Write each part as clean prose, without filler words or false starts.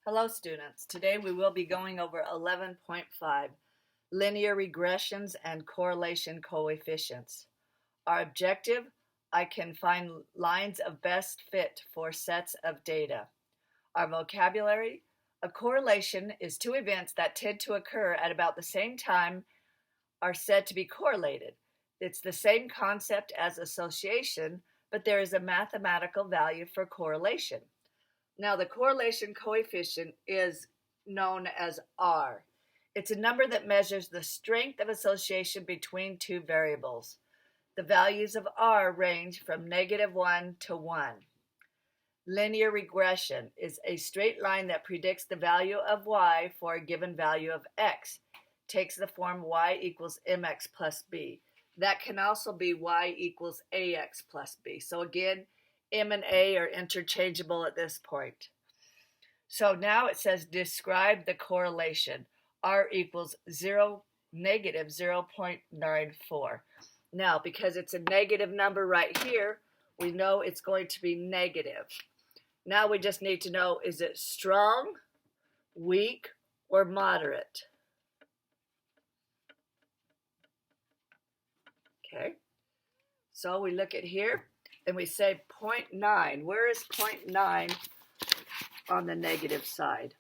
Hello students, today we will be going over 11.5, linear regressions and correlation coefficients. Our objective, I can find lines of best fit for sets of data. Our vocabulary, a correlation is two events that tend to occur at about the same time are said to be correlated. It's the same concept as association, but there is a mathematical value for correlation. Now, the correlation coefficient is known as R. It's a number that measures the strength of association between two variables. The values of R range from -1 to 1. Linear regression is a straight line that predicts the value of y for a given value of x. Takes the form y equals mx plus b. That can also be y equals ax plus b. So again, M and A are interchangeable at this point. So now it says describe the correlation. R equals negative 0.94. Now, because it's a negative number right here, we know it's going to be negative. Now we just need to know, is it strong, weak, or moderate? Okay, so we look at here and we say 0.9. Where is 0.9 on the negative side?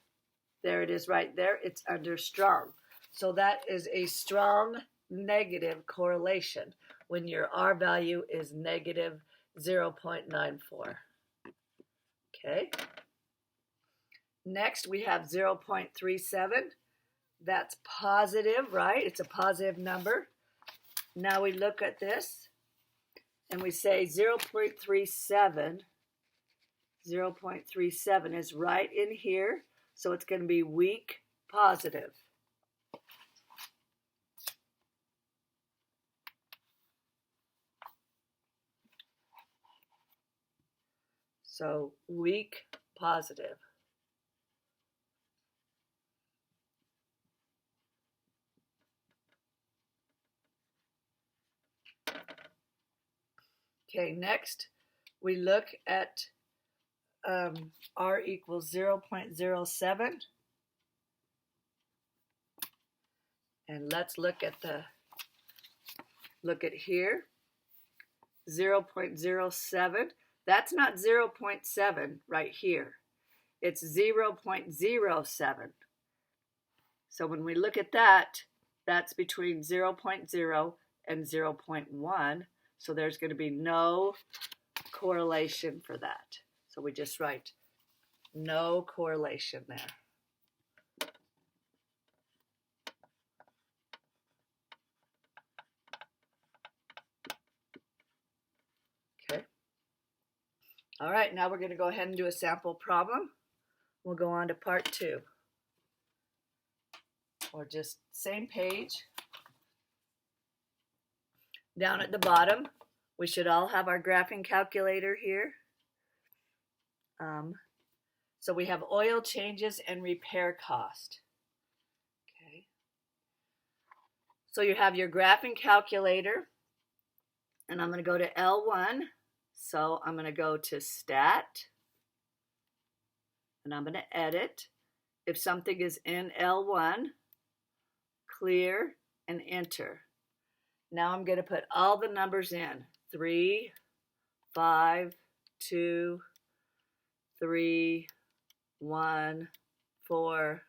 There it is right there. It's under strong. So that is a strong negative correlation when your R value is negative 0.94. Okay. Next we have 0.37. That's positive, right? It's a positive number. Now we look at this and we say 0.37 is right in here, so it's going to be weak positive. So weak positive. Okay, next we look at R equals 0.07. And let's look at here. 0.07. That's not 0.7 right here. It's 0.07. So when we look at that, that's between 0.0 and 0.1. So there's going to be no correlation for that. So we just write no correlation there. Okay. All right, now we're going to go ahead and do a sample problem. We'll go on to part 2. Or just same page. Down at the bottom, we should all have our graphing calculator here. So we have oil changes and repair cost. Okay. So you have your graphing calculator, and I'm going to go to L1. So I'm going to go to Stat, and I'm going to edit. If something is in L1, clear and enter. Now I'm going to put all the numbers in. 3, 5, 2, 3, 1, 4,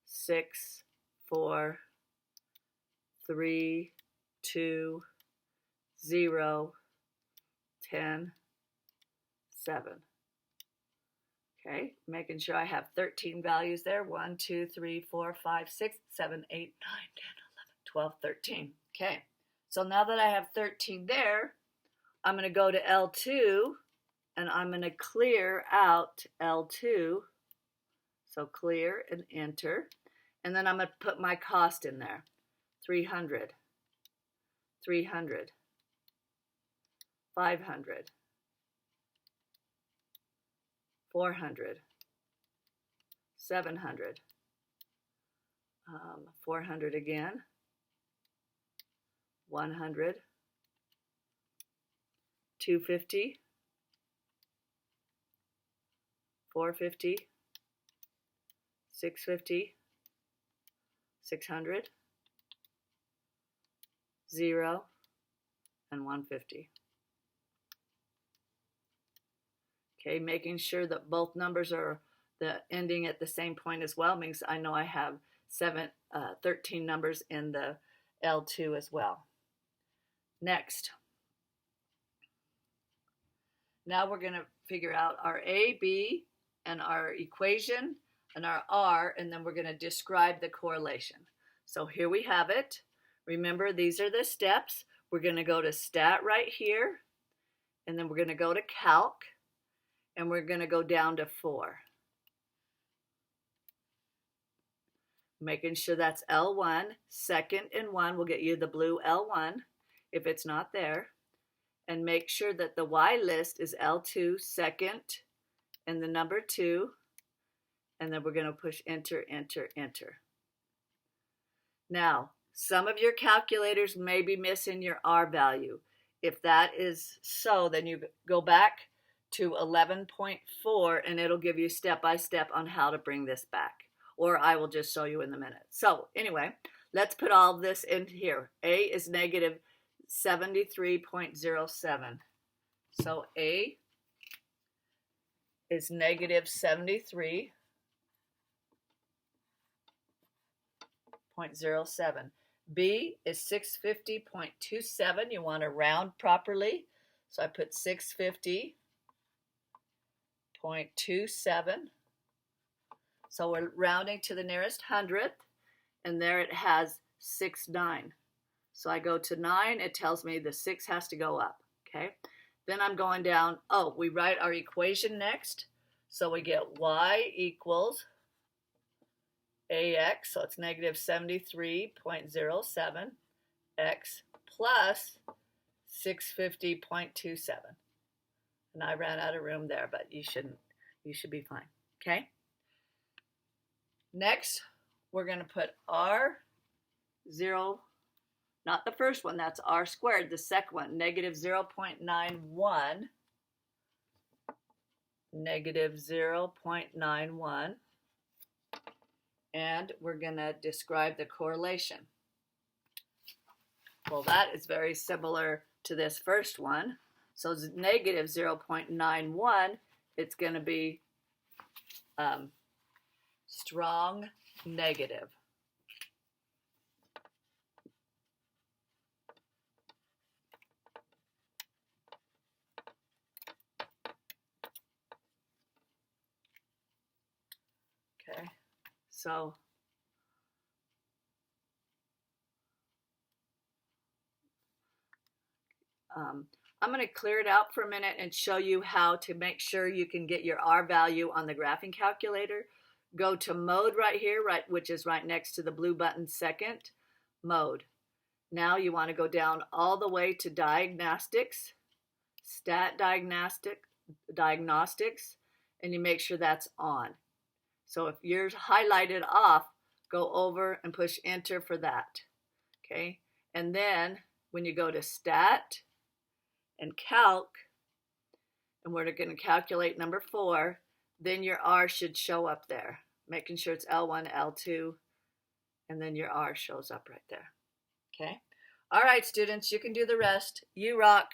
6, 4, 3, 2, 0, 10, 7. Okay, making sure I have 13 values there. 1, 2, 3, 4, 5, 6, 7, 8, 9, 10, 11, 12, 13. Okay, so now that I have 13 there, I'm going to go to L2 and I'm going to clear out L2. So clear and enter. And then I'm going to put my cost in there. 300, 300, 500, 400, 700, 400 again, 100, 250, 450, 650, 600, 0, and 150. Okay, making sure that both numbers are ending at the same point as well means I know I have 13 numbers in the L2 as well. Next. Now we're going to figure out our A, B, and our equation, and our R, and then we're going to describe the correlation. So here we have it. Remember, these are the steps. We're going to go to Stat right here, and then we're going to go to Calc, and we're going to go down to 4. Making sure that's L1. Second and 1 will get you the blue L1 if it's not there. And make sure that the Y list is L2, second, and the number 2. And then we're going to push enter, enter, enter. Now, some of your calculators may be missing your R value. If that is so, then you go back to 11.4 and it'll give you step by step on how to bring this back. Or I will just show you in a minute. So anyway, let's put all of this in here. A is negative 73.07. So A is negative 73.07. B is 650.27. You want to round properly. So I put 650.27. So we're rounding to the nearest hundredth, and there it has 6.9. So I go to 9, it tells me the 6 has to go up, okay? Then I'm going down, we write our equation next. So we get y equals ax, so it's negative 73.07, x plus 650.27. And I ran out of room there, but you should be fine, okay? Next, we're going to put R0, not the first one, that's R squared, the second one, negative 0.91, negative 0.91, and we're going to describe the correlation. Well, that is very similar to this first one. So it's negative 0.91, it's going to be strong negative. Okay, so I'm going to clear it out for a minute and show you how to make sure you can get your R value on the graphing calculator. Go to mode right here, which is right next to the blue button, second, mode. Now you want to go down all the way to diagnostics, stat diagnostics, and you make sure that's on. So if yours highlighted off, go over and push enter for that. Okay, and then when you go to stat and calc, and we're going to calculate number 4, then your R should show up there, making sure it's L1, L2, and then your R shows up right there. Okay? All right, students, you can do the rest. You rock.